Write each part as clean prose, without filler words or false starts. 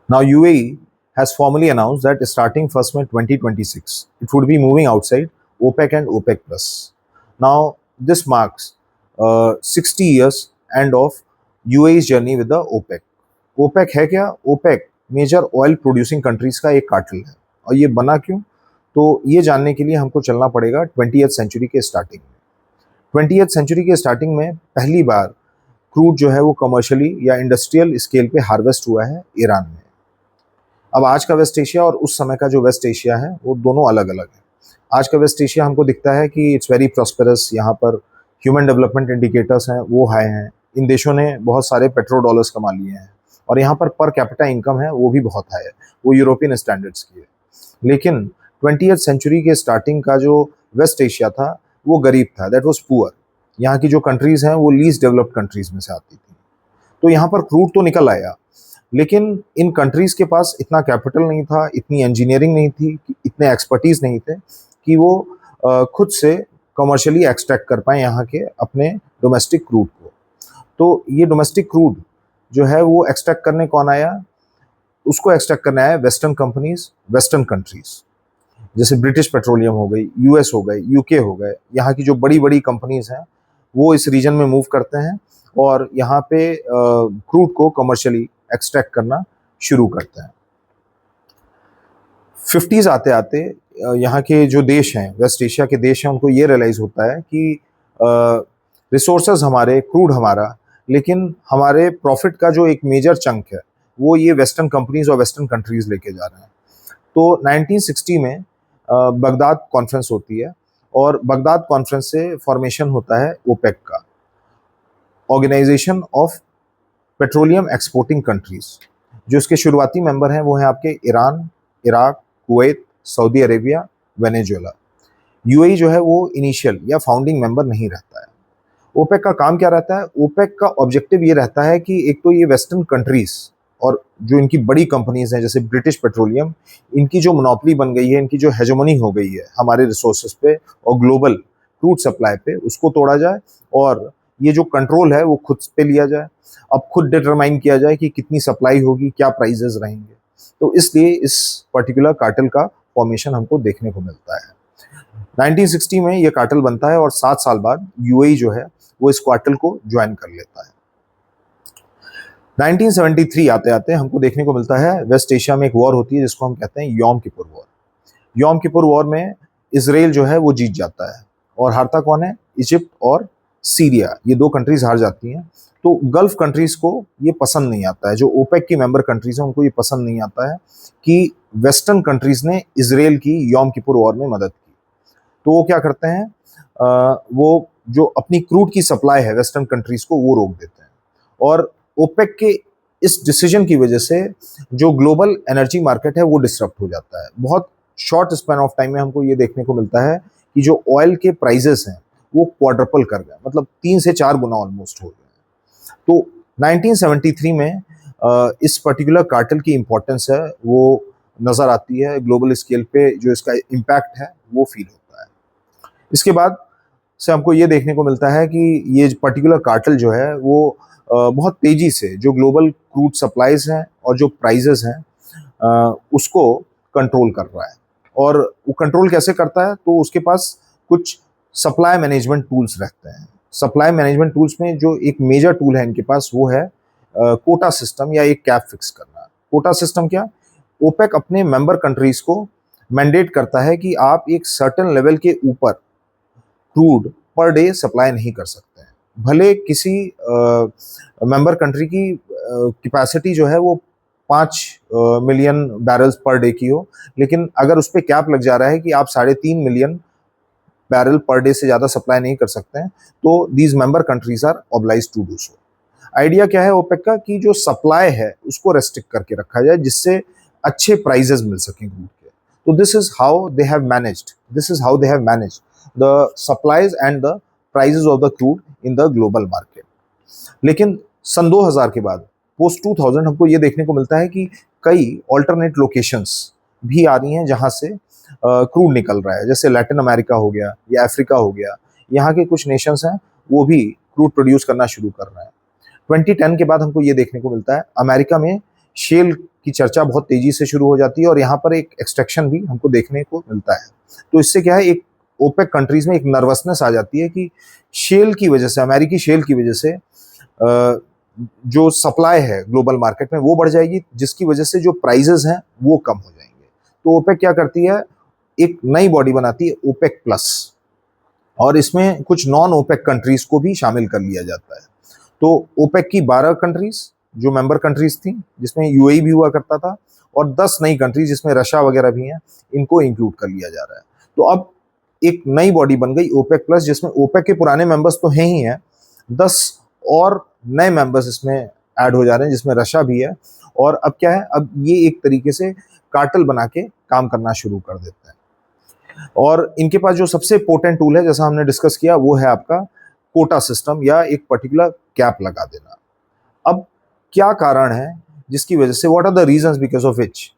Now, UAE has formally announced that starting 1st May 2026, it would be moving outside OPEC and OPEC Plus. Now, this marks 60 years end of UAE's journey with the OPEC. OPEC है क्या? OPEC major oil producing countries का एक cartel है। और ये बना क्यों? तो ये जानने के लिए हमको चलना पड़ेगा 20th सेंचुरी के स्टार्टिंग में। 20th सेंचुरी के स्टार्टिंग में पहली बार क्रूड जो है वो कमर्शियली या इंडस्ट्रियल स्केल पे हार्वेस्ट हुआ है ईरान में। अब आज का वेस्ट एशिया और उस समय का जो वेस्ट एशिया है वो दोनों अलग अलग है। आज का वेस्ट एशिया हमको दिखता है कि इट्स वेरी प्रॉस्पेरस, यहाँ पर ह्यूमन डेवलपमेंट इंडिकेटर्स हैं वो हाई हैं, इन देशों ने बहुत सारे पेट्रो डॉलर्स कमा लिए हैं और यहाँ पर कैपिटा इनकम है वो भी बहुत हाई है, वो यूरोपियन स्टैंडर्ड्स की है। लेकिन 20th सेंचुरी के स्टार्टिंग का जो वेस्ट एशिया था वो गरीब था, दैट वाज पुअर। यहाँ की जो कंट्रीज़ हैं वो लीस्ट डेवलप्ड कंट्रीज़ में से आती थी। तो यहाँ पर क्रूड तो निकल आया, लेकिन इन कंट्रीज़ के पास इतना कैपिटल नहीं था, इतनी इंजीनियरिंग नहीं थी, इतने एक्सपर्टीज़ नहीं थे कि वो खुद से कमर्शियली एक्सट्रैक्ट कर पाएँ यहाँ के अपने डोमेस्टिक क्रूड को। तो ये डोमेस्टिक क्रूड जो है वो एक्सट्रैक्ट करने कौन आया? उसको एक्सट्रैक्ट करने आया वेस्टर्न कंपनीज, वेस्टर्न कंट्रीज़, जैसे ब्रिटिश पेट्रोलियम हो गई, यूएस हो गए, यूके हो गए। यहाँ की जो बड़ी बड़ी कंपनीज हैं वो इस रीजन में मूव करते हैं और यहाँ पे क्रूड को कमर्शियली एक्सट्रैक्ट करना शुरू करते हैं। 50s आते आते यहाँ के जो देश हैं, वेस्ट एशिया के देश हैं, उनको ये रियलाइज़ होता है कि रिसोर्सेज हमारे, क्रूड हमारा, लेकिन हमारे प्रॉफिट का जो एक मेजर चंक है वो ये वेस्टर्न कंपनीज और वेस्टर्न कंट्रीज़ लेके जा रहे हैं। तो 1960 में बगदाद कॉन्फ्रेंस होती है और बगदाद कॉन्फ्रेंस से फॉर्मेशन होता है ओपेक का, organization of petroleum exporting countries. जो इसके शुरुआती मेंबर हैं वो हैं आपके Iran, Iraq, Kuwait, Saudi Arabia, Venezuela. UAE जो है वो इनिशियल या फाउंडिंग मेंबर नहीं रहता है। ओपेक का काम क्या रहता है? ओपेक का ऑब्जेक्टिव ये रहता है कि एक तो ये वेस्टर्न कंट्रीज और जो इनकी बड़ी कंपनीज हैं जैसे ब्रिटिश पेट्रोलियम, इनकी जो मोनोपोली बन गई है, इनकी जो हेजेमनी हो गई है हमारे रिसोर्सेज पे और ग्लोबल क्रूड सप्लाई पे, उसको तोड़ा जाए और ये जो कंट्रोल है वो खुद पे लिया जाए। अब खुद डिटरमाइन किया जाए कि कितनी सप्लाई होगी, क्या प्राइजेस रहेंगे। तो इसलिए इस पर्टिकुलर कार्टेल का फॉर्मेशन हमको देखने को मिलता है। 1960 में ये कार्टेल बनता है और 7 साल बाद यूएई जो है वो इस कार्टेल को ज्वाइन कर लेता है। 1973 आते आते हमको देखने को मिलता है वेस्ट एशिया में एक वॉर होती है जिसको हम कहते हैं Yom Kippur war. Yom Kippur war में इसराइल जो है वो जीत जाता है और हारता कौन है? इजिप्ट और सीरिया, ये 2 कंट्रीज हार जाती हैं। तो गल्फ कंट्रीज को ये पसंद नहीं आता है, जो ओपेक की मेंबर कंट्रीज हैं उनको ये पसंद नहीं आता है कि वेस्टर्न कंट्रीज ने इसराइल की यॉम किपुर वॉर में मदद की। तो वो क्या करते हैं, वो जो अपनी क्रूड की सप्लाई है वेस्टर्न कंट्रीज को वो रोक देते हैं। और ओपेक के इस डिसीजन की वजह से जो ग्लोबल एनर्जी मार्केट है वो डिसरप्ट हो जाता है। बहुत शॉर्ट स्पैन ऑफ टाइम में हमको ये देखने को मिलता है कि जो ऑयल के प्राइजेस हैं वो क्वाड्रपल कर गए, मतलब 3 से 4 गुना ऑलमोस्ट हो गए। तो 1973 में इस पर्टिकुलर कार्टेल की इम्पोर्टेंस है वो नज़र आती है, ग्लोबल स्केल पे जो इसका इम्पैक्ट है वो फील होता है। इसके बाद से हमको ये देखने को मिलता है कि ये पर्टिकुलर कार्टेल जो है वो बहुत तेज़ी से जो ग्लोबल क्रूड सप्लाईज हैं और जो प्राइजेस हैं उसको कंट्रोल कर रहा है। और वो कंट्रोल कैसे करता है? तो उसके पास कुछ सप्लाई मैनेजमेंट टूल्स रहते हैं। सप्लाई मैनेजमेंट टूल्स में जो एक मेजर टूल है इनके पास वो है कोटा सिस्टम या एक कैप फिक्स करना। कोटा सिस्टम क्या? ओपेक अपने मेंबर कंट्रीज को मैंडेट करता है कि आप एक सर्टेन लेवल के ऊपर क्रूड पर डे सप्लाई नहीं कर सकते हैं। भले किसी मेंबर कंट्री की कैपेसिटी जो है वो 5 मिलियन बैरल्स पर डे की हो, लेकिन अगर उस पर कैप लग जा रहा है कि आप 3.5 मिलियन बैरल पर डे से ज़्यादा सप्लाई नहीं कर सकते हैं, तो these member countries are obliged to do so. Idea क्या है ओपेक का कि जो सप्लाई है उसको रेस्ट्रिक्ट करके रखा जाए जिससे अच्छे प्राइजेस मिल सकें क्रूड के। तो this is how they have managed the supplies and the prices of the crude in the global market. लेकिन सन 2000 के बाद, पोस्ट 2000, हमको ये देखने को मिलता है कि कई ऑल्टरनेट लोकेशंस भी आ रही हैं जहाँ से क्रूड निकल रहा है, जैसे लैटिन अमेरिका हो गया या अफ्रीका हो गया। यहाँ के कुछ नेशंस हैं वो भी क्रूड प्रोड्यूस करना शुरू कर रहे हैं। 2010 के बाद हमको ये देखने को मिलता है अमेरिका में शेल की चर्चा बहुत तेजी से शुरू हो जाती है और यहाँ पर एक एक्सट्रैक्शन भी हमको देखने को मिलता है। तो इससे क्या है, एक ओपेक कंट्रीज में एक नर्वसनेस आ जाती है कि शेल की वजह से, अमेरिकी शेल की वजह से जो सप्लाई है ग्लोबल मार्केट में वो बढ़ जाएगी, जिसकी वजह से जो प्राइजेस हैं वो कम हो जाएंगे। तो ओपेक क्या करती है, एक नई बॉडी बनाती है ओपेक प्लस, और इसमें कुछ नॉन ओपेक कंट्रीज को भी शामिल कर लिया जाता है। तो ओपेक की 12 कंट्रीज जो मेंबर कंट्रीज थी, जिसमें यूएई भी हुआ करता था, और 10 नई कंट्रीज जिसमें रशिया वगैरह भी हैं, इनको इंक्लूड कर लिया जा रहा है। तो अब एक नई बॉडी बन गई ओपेक प्लस, जिसमें ओपेक के पुराने मेंबर्स तो हैं ही हैं, 10 और नए मेंबर्स इसमें ऐड हो जा रहे हैं, जिसमें रशिया भी है। और अब क्या है, अब ये एक तरीके से कार्टेल बना के काम करना शुरू कर देते हैं। और इनके पास जो सबसे पोटेंट टूल है, जैसा हमने डिस्कस किया, वो है आपका कोटा सिस्टम या एक पर्टिकुलर कैप लगा देना। अब क्या कारण है जिसकी वजह से, what are the reasons because of which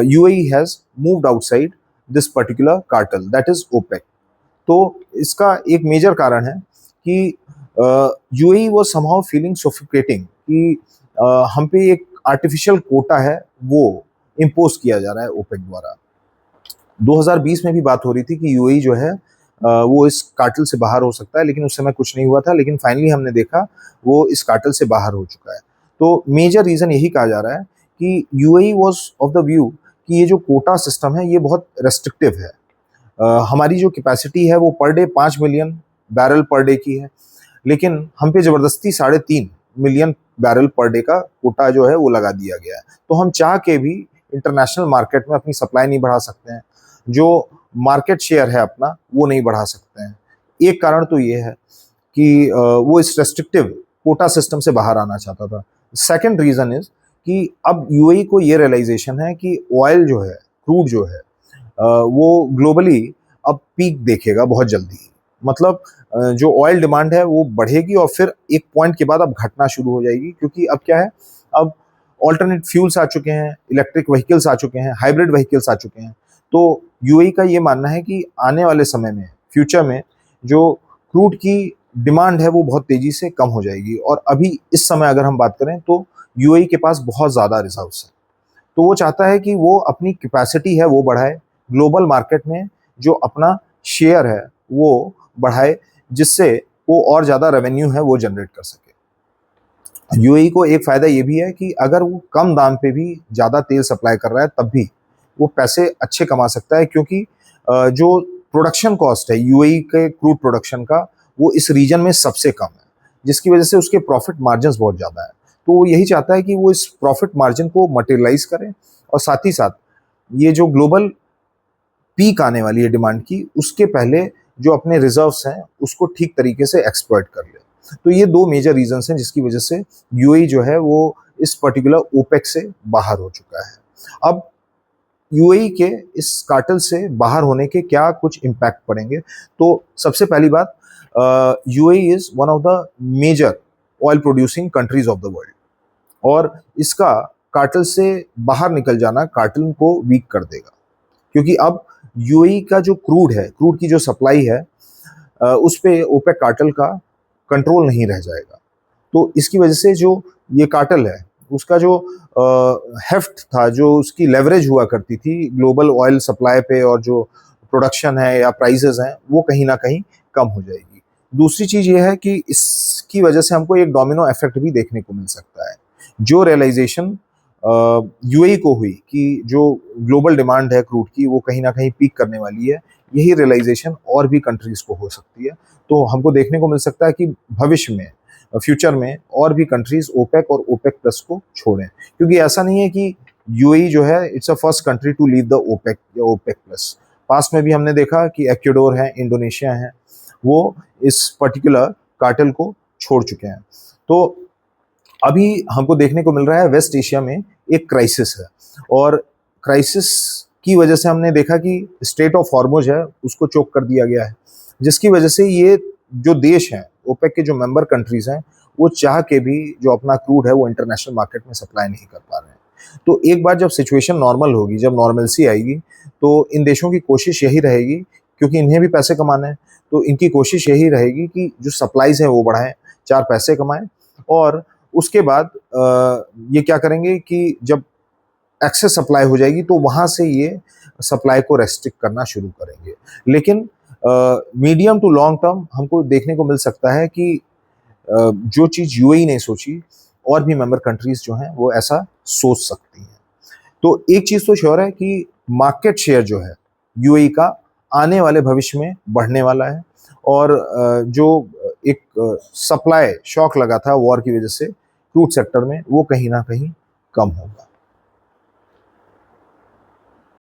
UAE has moved outside this particular cartel, that is OPEC. तो इसका एक मेजर कारण है कि UAE was somehow feeling suffocating कि हम पे एक आर्टिफिशियल कोटा है वो इम्पोज किया जा रहा है ओपेक द्वारा। 2020 में भी बात हो रही थी कि यूएई जो है वो इस कार्टेल से बाहर हो सकता है, लेकिन उस समय कुछ नहीं हुआ था। लेकिन फाइनली हमने देखा वो इस कार्टेल से बाहर हो चुका है। तो मेजर रीज़न यही कहा जा रहा है कि UAE was of the view कि ये जो कोटा सिस्टम है ये बहुत रेस्ट्रिक्टिव है। हमारी जो कैपेसिटी है वो per day 5 million barrel per day की है, लेकिन हम पे ज़बरदस्ती 3.5 मिलियन बैरल पर डे का कोटा जो है वो लगा दिया गया है। तो हम चाह के भी इंटरनेशनल मार्केट में अपनी सप्लाई नहीं बढ़ा सकते हैं, जो मार्केट शेयर है अपना वो नहीं बढ़ा सकते हैं। एक कारण तो ये है कि वो इस रेस्ट्रिक्टिव कोटा सिस्टम से बाहर आना चाहता था। सेकंड रीज़न इज़ कि अब यूएई को ये रियलाइजेशन है कि ऑयल जो है, क्रूड जो है, वो ग्लोबली अब पीक देखेगा बहुत जल्दी। मतलब जो ऑयल डिमांड है वो बढ़ेगी और फिर एक पॉइंट के बाद अब घटना शुरू हो जाएगी, क्योंकि अब क्या है, अब ऑल्टरनेट फ्यूल्स आ चुके हैं, इलेक्ट्रिक व्हीकल्स आ चुके हैं, हाइब्रिड व्हीकल्स आ चुके हैं। तो यूएई का ये मानना है कि आने वाले समय में, फ्यूचर में, जो क्रूड की डिमांड है वो बहुत तेज़ी से कम हो जाएगी। और अभी इस समय अगर हम बात करें तो यूएई के पास बहुत ज़्यादा रिजर्व्स है। तो वो चाहता है कि वो अपनी कैपेसिटी है वो बढ़ाए, ग्लोबल मार्केट में जो अपना शेयर है वो बढ़ाए, जिससे वो और ज़्यादा रेवेन्यू है वो जनरेट कर सके। यूएई को एक फ़ायदा ये भी है कि अगर वो कम दाम पे भी ज़्यादा तेल सप्लाई कर रहा है तब भी वो पैसे अच्छे कमा सकता है, क्योंकि जो प्रोडक्शन कॉस्ट है यूएई के क्रूड प्रोडक्शन का वो इस रीजन में सबसे कम है, जिसकी वजह से उसके प्रॉफिट मार्जिन्स बहुत ज़्यादा है। तो वो यही चाहता है कि वो इस प्रॉफिट मार्जिन को मटेरियलाइज करें और साथ ही साथ ये जो ग्लोबल पीक आने वाली है डिमांड की, उसके पहले जो अपने रिजर्व्स हैं उसको ठीक तरीके से एक्सप्लॉइट कर ले। तो ये दो मेजर रीजंस हैं जिसकी वजह से यूएई जो है वो इस पर्टिकुलर ओपेक से बाहर हो चुका है। अब यूएई के इस कार्टेल से बाहर होने के क्या कुछ इम्पैक्ट पड़ेंगे, तो सबसे पहली बात, UAE is one of the major oil producing countries of the world, और इसका कार्टेल से बाहर निकल जाना कार्टेल को वीक कर देगा, क्योंकि अब यूएई का जो क्रूड है, क्रूड की जो सप्लाई है, उस पे ओपेक कार्टेल का कंट्रोल नहीं रह जाएगा। तो इसकी वजह से जो ये कार्टेल है उसका जो हेफ्ट था, जो उसकी लेवरेज हुआ करती थी ग्लोबल ऑयल सप्लाई पे और जो प्रोडक्शन है या प्राइसेस हैं, वो कहीं ना कहीं कम हो जाएगी। दूसरी चीज़ ये है कि इसकी वजह से हमको एक डोमिनो इफेक्ट भी देखने को मिल सकता है। जो रियलाइजेशन यूएई को हुई कि जो ग्लोबल डिमांड है क्रूड की वो कहीं ना कहीं पीक करने वाली है, यही रियलाइजेशन और भी कंट्रीज़ को हो सकती है। तो हमको देखने को मिल सकता है कि भविष्य में, फ्यूचर में, और भी कंट्रीज ओपेक और ओपेक प्लस को छोड़ें, क्योंकि ऐसा नहीं है कि यूएई जो है it's a first country to leave the OPEC या ओपेक प्लस। पास्ट में भी हमने देखा कि इक्वाडोर है, इंडोनेशिया है, वो इस पर्टिकुलर कार्टेल को छोड़ चुके हैं। तो अभी हमको देखने को मिल रहा है वेस्ट एशिया में एक क्राइसिस है, और क्राइसिस की वजह से हमने देखा कि स्ट्रेट ऑफ हॉर्मुज है उसको चोक कर दिया गया है, जिसकी वजह से ये जो देश हैं, ओपेक के जो मेंबर कंट्रीज हैं, वो चाह के भी जो अपना क्रूड है वो इंटरनेशनल मार्केट में सप्लाई नहीं कर पा रहे हैं। तो एक बार जब सिचुएशन नॉर्मल होगी, जब नॉर्मलसी आएगी, तो इन देशों की कोशिश यही रहेगी, क्योंकि इन्हें भी पैसे कमाना है, तो इनकी कोशिश यही रहेगी कि जो सप्लाईज हैं वो बढ़ाएं, 4 पैसे कमाएं। और उसके बाद ये क्या करेंगे कि जब एक्सेस सप्लाई हो जाएगी तो वहाँ से ये सप्लाई को रेस्ट्रिक्ट करना शुरू करेंगे। लेकिन मीडियम टू लॉन्ग टर्म हमको देखने को मिल सकता है कि जो चीज़ यूएई ने सोची और भी मेंबर कंट्रीज जो हैं वो ऐसा सोच सकती हैं। तो एक चीज़ तो श्योर है कि मार्केट शेयर जो है यूएई का आने वाले भविष्य में बढ़ने वाला है, और जो एक सप्लाई शॉक लगा था वॉर की वजह से क्रूड सेक्टर में वो कहीं ना कहीं कम होगा।